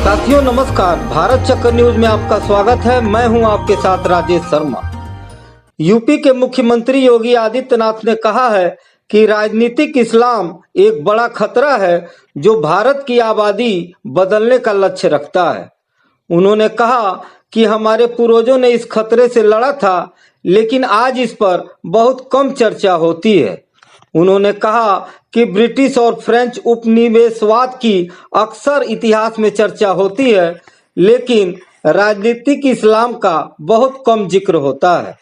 साथियों नमस्कार, भारत चक्र न्यूज में आपका स्वागत है। मैं हूं आपके साथ राजेश शर्मा। यूपी के मुख्यमंत्री योगी आदित्यनाथ ने कहा है कि राजनीतिक इस्लाम एक बड़ा खतरा है जो भारत की आबादी बदलने का लक्ष्य रखता है। उन्होंने कहा कि हमारे पूर्वजों ने इस खतरे से लड़ा था, लेकिन आज इस पर बहुत कम चर्चा होती है। उन्होंने कहा कि ब्रिटिश और फ्रेंच उपनिवेशवाद की अक्सर इतिहास में चर्चा होती है, लेकिन राजनीतिक इस्लाम का बहुत कम जिक्र होता है।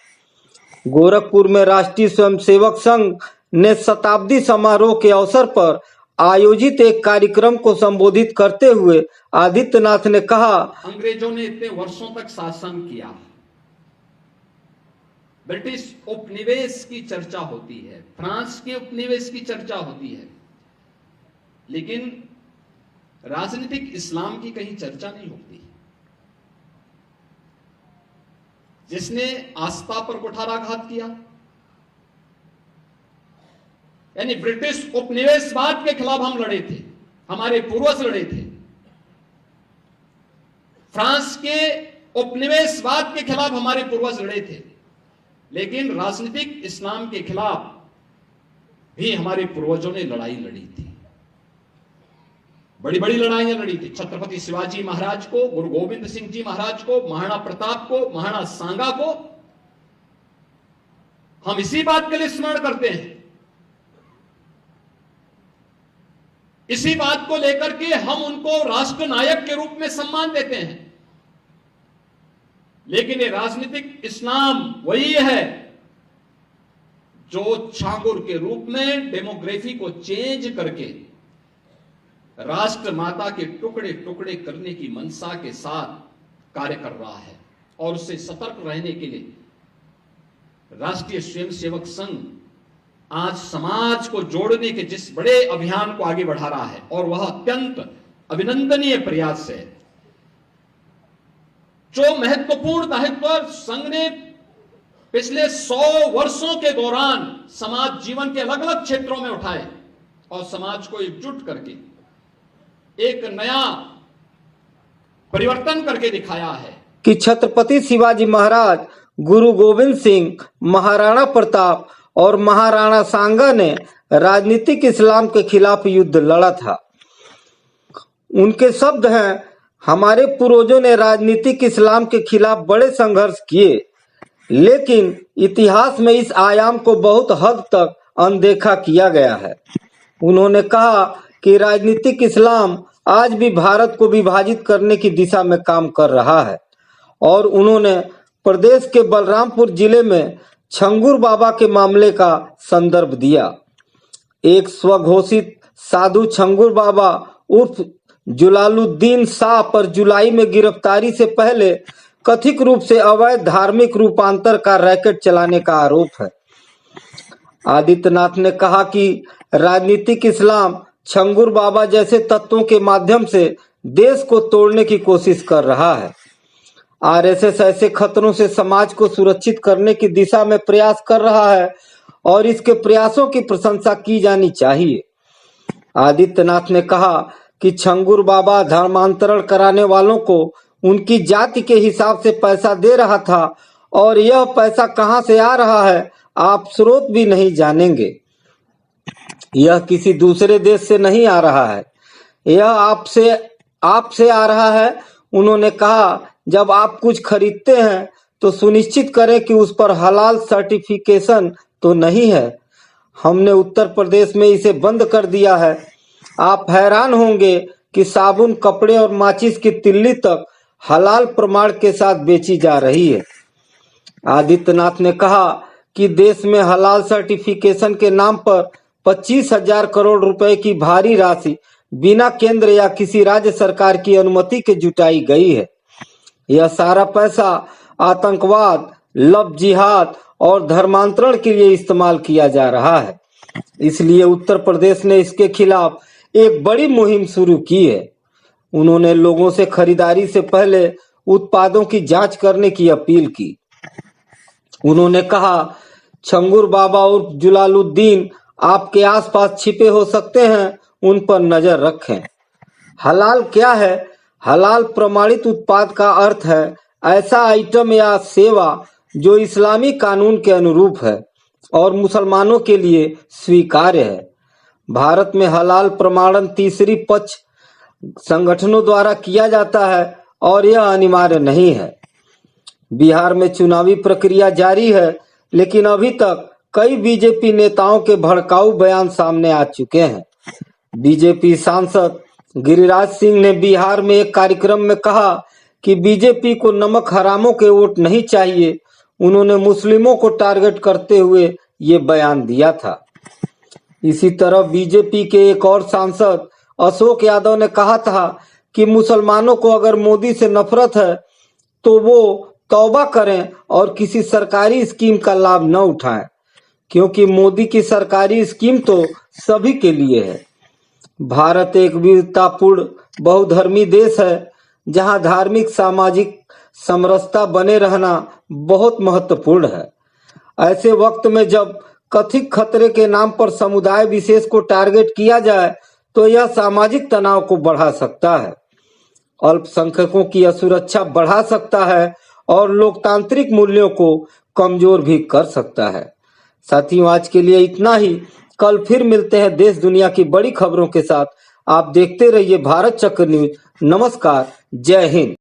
गोरखपुर में राष्ट्रीय स्वयंसेवक संघ ने शताब्दी समारोह के अवसर पर आयोजित एक कार्यक्रम को संबोधित करते हुए आदित्यनाथ ने कहा, अंग्रेजों ने इतने वर्षों तक शासन किया, ब्रिटिश उपनिवेश की चर्चा होती है, फ्रांस के उपनिवेश की चर्चा होती है, लेकिन राजनीतिक इस्लाम की कहीं चर्चा नहीं होती। जिसने आस्था पर कुठाराघात किया, यानी ब्रिटिश उपनिवेशवाद के खिलाफ हम लड़े थे, हमारे पूर्वज लड़े थे। फ्रांस के उपनिवेशवाद के खिलाफ हमारे पूर्वज लड़े थे, लेकिन राजनीतिक इस्लाम के खिलाफ भी हमारे पूर्वजों ने लड़ाई लड़ी थी। बड़ी बड़ी लड़ाइयां लड़ी थी। छत्रपति शिवाजी महाराज को, गुरु गोविंद सिंह जी महाराज को, महाराणा प्रताप को, महाराणा सांगा को हम इसी बात के लिए स्मरण करते हैं। इसी बात को लेकर के हम उनको राष्ट्र नायक के रूप में सम्मान देते हैं। लेकिन ये राजनीतिक इस्लाम वही है जो छांगुर के रूप में डेमोग्राफी को चेंज करके राष्ट्र माता के टुकड़े टुकड़े करने की मंशा के साथ कार्य कर रहा है। और उससे सतर्क रहने के लिए राष्ट्रीय स्वयंसेवक संघ आज समाज को जोड़ने के जिस बड़े अभियान को आगे बढ़ा रहा है, और वह अत्यंत अभिनंदनीय प्रयास है। जो महत्वपूर्ण दायित्व संघ ने पिछले 100 वर्षों के दौरान समाज जीवन के अलग अलग क्षेत्रों में उठाए और समाज को एकजुट करके एक नया परिवर्तन करके दिखाया है कि छत्रपति शिवाजी महाराज, गुरु गोविंद सिंह, महाराणा प्रताप और महाराणा सांगा ने राजनीतिक इस्लाम के खिलाफ युद्ध लड़ा था। उनके शब्द हैं, हमारे पूर्वजों ने राजनीतिक इस्लाम के खिलाफ बड़े संघर्ष किए, लेकिन इतिहास में इस आयाम को बहुत हद तक अनदेखा किया गया है। उन्होंने कहा कि राजनीतिक इस्लाम आज भी भारत को विभाजित करने की दिशा में काम कर रहा है। और उन्होंने प्रदेश के बलरामपुर जिले में छंगुर बाबा के मामले का संदर्भ दिया। एक स्वघोषित साधु छंगुर बाबा उर्फ जलालुद्दीन शाह पर जुलाई में गिरफ्तारी से पहले कथित रूप से अवैध धार्मिक रूपांतर का रैकेट चलाने का आरोप है। आदित्यनाथ ने कहा कि राजनीतिक इस्लाम छंगुर बाबा जैसे तत्वों के माध्यम से देश को तोड़ने की कोशिश कर रहा है। आरएसएस ऐसे खतरों से समाज को सुरक्षित करने की दिशा में प्रयास कर रहा है और इसके प्रयासों की प्रशंसा की जानी चाहिए। आदित्यनाथ ने कहा कि छंगुर बाबा धर्मांतरण कराने वालों को उनकी जाति के हिसाब से पैसा दे रहा था, और यह पैसा कहां से आ रहा है आप स्रोत भी नहीं जानेंगे। यह किसी दूसरे देश से नहीं आ रहा है, यह आपसे आ रहा है। उन्होंने कहा, जब आप कुछ खरीदते हैं तो सुनिश्चित करें कि उस पर हलाल सर्टिफिकेशन तो नहीं है। हमने उत्तर प्रदेश में इसे बंद कर दिया है। आप हैरान होंगे कि साबुन, कपड़े और माचिस की तिल्ली तक हलाल प्रमाण के साथ बेची जा रही है। आदित्यनाथ ने कहा कि देश में हलाल सर्टिफिकेशन के नाम पर 25,000 करोड़ रुपए की भारी राशि बिना केंद्र या किसी राज्य सरकार की अनुमति के जुटाई गई है। यह सारा पैसा आतंकवाद, लव जिहाद और धर्मांतरण के लिए इस्तेमाल किया जा रहा है। इसलिए उत्तर प्रदेश ने इसके खिलाफ एक बड़ी मुहिम शुरू की है। उन्होंने लोगों से खरीदारी से पहले उत्पादों की जांच करने की अपील की। उन्होंने कहा, छंगुर बाबा उर्फ जलालुद्दीन आपके आसपास छिपे हो सकते हैं, उन पर नजर रखें। हलाल क्या है? हलाल प्रमाणित उत्पाद का अर्थ है ऐसा आइटम या सेवा जो इस्लामी कानून के अनुरूप है और मुसलमानों के लिए स्वीकार्य है। भारत में हलाल प्रमाणन तीसरी पक्ष संगठनों द्वारा किया जाता है और यह अनिवार्य नहीं है। बिहार में चुनावी प्रक्रिया जारी है, लेकिन अभी तक कई बीजेपी नेताओं के भड़काऊ बयान सामने आ चुके हैं। बीजेपी सांसद गिरिराज सिंह ने बिहार में एक कार्यक्रम में कहा कि बीजेपी को नमक हरामों के वोट नहीं चाहिए। उन्होंने मुस्लिमों को टारगेट करते हुए ये बयान दिया था। इसी तरह बीजेपी के एक और सांसद अशोक यादव ने कहा था कि मुसलमानों को अगर मोदी से नफरत है तो वो तौबा करें और किसी सरकारी स्कीम का लाभ न उठाएं, क्योंकि मोदी की सरकारी स्कीम तो सभी के लिए है। भारत एक विविधतापूर्ण बहुधर्मी देश है, जहां धार्मिक सामाजिक समरसता बने रहना बहुत महत्वपूर्ण है। ऐसे वक्त में जब कथित खतरे के नाम पर समुदाय विशेष को टारगेट किया जाए तो यह सामाजिक तनाव को बढ़ा सकता है, अल्पसंख्यकों की असुरक्षा बढ़ा सकता है और लोकतांत्रिक मूल्यों को कमजोर भी कर सकता है। साथियों, आज के लिए इतना ही। कल फिर मिलते हैं देश दुनिया की बड़ी खबरों के साथ। आप देखते रहिए भारत चक्र न्यूज। नमस्कार, जय हिंद।